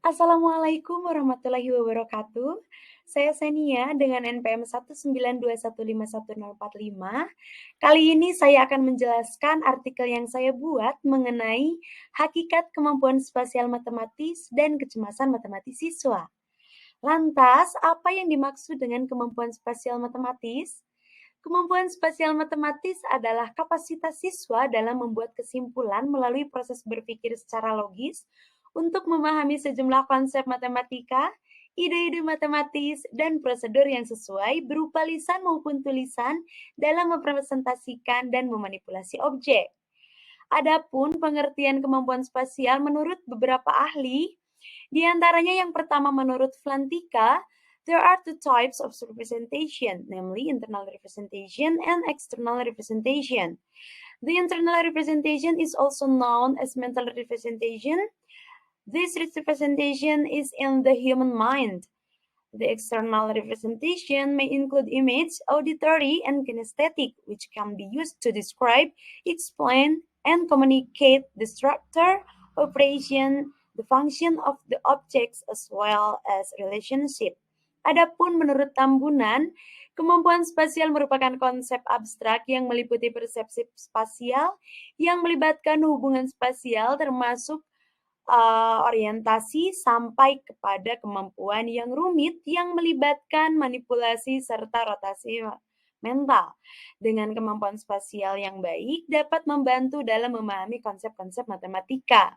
Assalamualaikum warahmatullahi wabarakatuh. Saya Senia dengan NPM 192151045. Kali ini saya akan menjelaskan artikel yang saya buat mengenai hakikat kemampuan spasial matematis dan kecemasan matematis siswa. Lantas, apa yang dimaksud dengan kemampuan spasial matematis? Kemampuan spasial matematis adalah kapasitas siswa dalam membuat kesimpulan melalui proses berpikir secara logis untuk memahami sejumlah konsep matematika, ide-ide matematis, dan prosedur yang sesuai berupa lisan maupun tulisan dalam mempresentasikan dan memanipulasi objek. Adapun pengertian kemampuan spasial menurut beberapa ahli, di antaranya yang pertama menurut Flantika, there are two types of representation, namely internal representation and external representation. The internal representation is also known as mental representation. This representation is in the human mind. The external representation may include image, auditory, and kinesthetic, which can be used to describe, explain, and communicate the structure, operation, the function of the objects, as well as relationship. Adapun menurut Tambunan, kemampuan spasial merupakan konsep abstrak yang meliputi persepsi spasial yang melibatkan hubungan spasial termasuk orientasi sampai kepada kemampuan yang rumit yang melibatkan manipulasi serta rotasi mental. Dengan kemampuan spasial yang baik dapat membantu dalam memahami konsep-konsep matematika.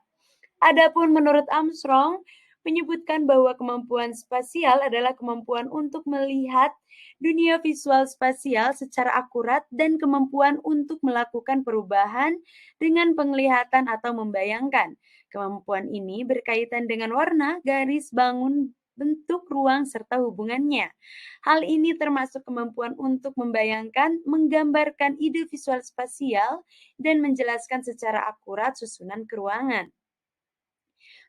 Adapun menurut Armstrong, menyebutkan bahwa kemampuan spasial adalah kemampuan untuk melihat dunia visual spasial secara akurat dan kemampuan untuk melakukan perubahan dengan penglihatan atau membayangkan. Kemampuan ini berkaitan dengan warna, garis, bangun, bentuk, ruang, serta hubungannya. Hal ini termasuk kemampuan untuk membayangkan, menggambarkan ide visual spasial, dan menjelaskan secara akurat susunan keruangan.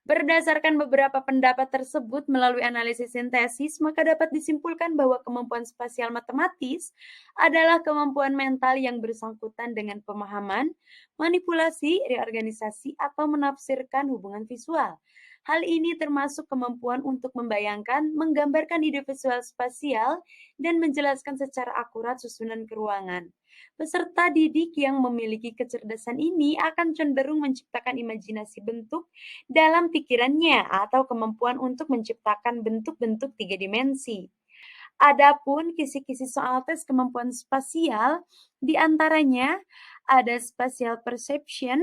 Berdasarkan beberapa pendapat tersebut melalui analisis sintesis, maka dapat disimpulkan bahwa kemampuan spasial matematis adalah kemampuan mental yang bersangkutan dengan pemahaman, manipulasi, reorganisasi, atau menafsirkan hubungan visual. Hal ini termasuk kemampuan untuk membayangkan, menggambarkan ide visual spasial, dan menjelaskan secara akurat susunan keruangan. Peserta didik yang memiliki kecerdasan ini akan cenderung menciptakan imajinasi bentuk dalam pikirannya atau kemampuan untuk menciptakan bentuk-bentuk 3 dimensi. Adapun kisi-kisi soal tes kemampuan spasial, di antaranya ada spatial perception,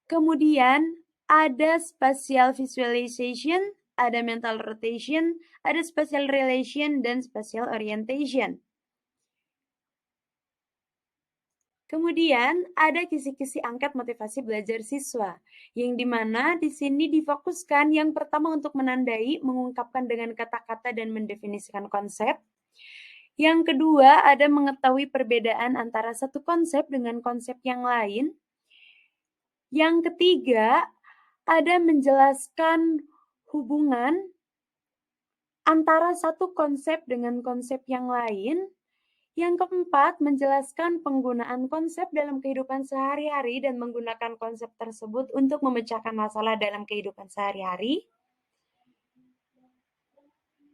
kemudian ada spatial visualization, ada mental rotation, ada spatial relation, dan spatial orientation. Kemudian ada kisi-kisi angkat motivasi belajar siswa, yang dimana di sini difokuskan yang pertama untuk menandai, mengungkapkan dengan kata-kata dan mendefinisikan konsep. Yang kedua ada mengetahui perbedaan antara satu konsep dengan konsep yang lain. Yang ketiga ada menjelaskan hubungan antara satu konsep dengan konsep yang lain. Yang keempat, menjelaskan penggunaan konsep dalam kehidupan sehari-hari dan menggunakan konsep tersebut untuk memecahkan masalah dalam kehidupan sehari-hari.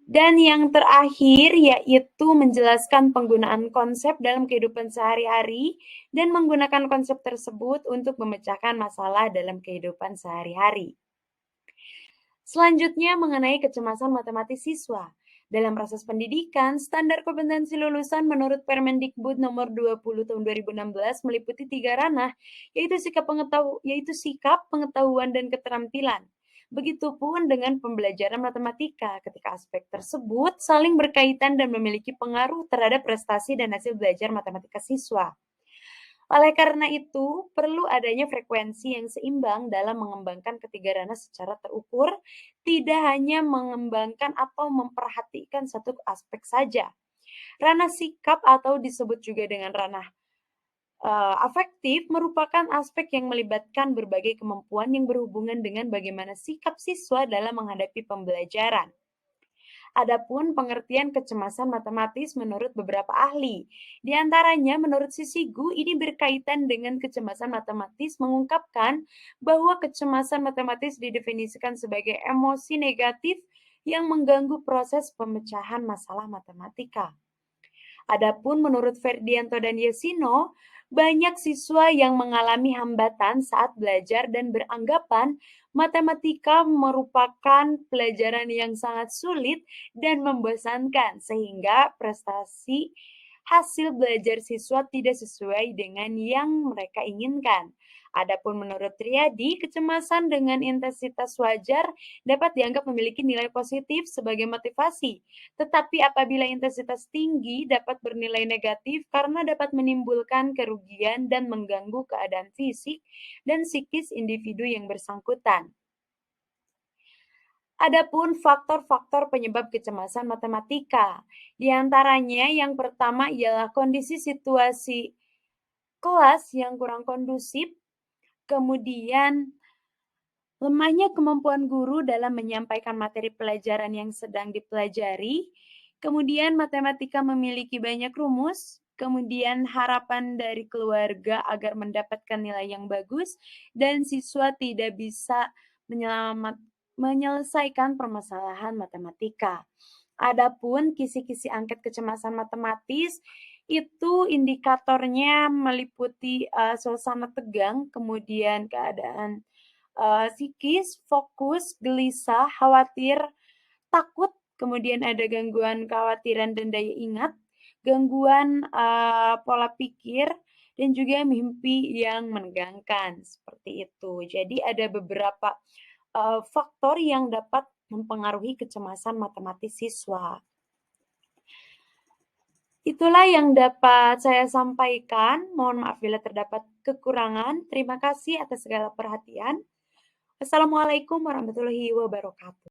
Dan yang terakhir, yaitu menjelaskan penggunaan konsep dalam kehidupan sehari-hari dan menggunakan konsep tersebut untuk memecahkan masalah dalam kehidupan sehari-hari. Selanjutnya, mengenai kecemasan matematis siswa. Dalam proses pendidikan, standar kompetensi lulusan menurut Permendikbud nomor 20 tahun 2016 meliputi 3 ranah, yaitu sikap, pengetahuan, dan keterampilan. Begitupun dengan pembelajaran matematika, ketika aspek tersebut saling berkaitan dan memiliki pengaruh terhadap prestasi dan hasil belajar matematika siswa. Oleh karena itu, perlu adanya frekuensi yang seimbang dalam mengembangkan ketiga ranah secara terukur, tidak hanya mengembangkan atau memperhatikan satu aspek saja. Ranah sikap atau disebut juga dengan ranah afektif merupakan aspek yang melibatkan berbagai kemampuan yang berhubungan dengan bagaimana sikap siswa dalam menghadapi pembelajaran. Adapun pengertian kecemasan matematis menurut beberapa ahli. Di antaranya, menurut Sisigu, ini berkaitan dengan kecemasan matematis mengungkapkan bahwa kecemasan matematis didefinisikan sebagai emosi negatif yang mengganggu proses pemecahan masalah matematika. Adapun menurut Ferdianto dan Yesino, banyak siswa yang mengalami hambatan saat belajar dan beranggapan matematika merupakan pelajaran yang sangat sulit dan membosankan, sehingga prestasi hasil belajar siswa tidak sesuai dengan yang mereka inginkan. Adapun menurut Triadi, kecemasan dengan intensitas wajar dapat dianggap memiliki nilai positif sebagai motivasi. Tetapi apabila intensitas tinggi dapat bernilai negatif karena dapat menimbulkan kerugian dan mengganggu keadaan fisik dan psikis individu yang bersangkutan. Adapun faktor-faktor penyebab kecemasan matematika, di antaranya yang pertama ialah kondisi situasi kelas yang kurang kondusif, kemudian lemahnya kemampuan guru dalam menyampaikan materi pelajaran yang sedang dipelajari, kemudian matematika memiliki banyak rumus, kemudian harapan dari keluarga agar mendapatkan nilai yang bagus, dan siswa tidak bisa menyelesaikan permasalahan matematika. Adapun kisi-kisi angket kecemasan matematis itu indikatornya meliputi suasana tegang, kemudian keadaan psikis, fokus, gelisah, khawatir, takut, kemudian ada gangguan kekhawatiran dan daya ingat, gangguan pola pikir, dan juga mimpi yang menegangkan, seperti itu. Jadi ada beberapa faktor yang dapat mempengaruhi kecemasan matematis siswa. Itulah yang dapat saya sampaikan. Mohon maaf bila terdapat kekurangan. Terima kasih atas segala perhatian. Assalamualaikum warahmatullahi wabarakatuh.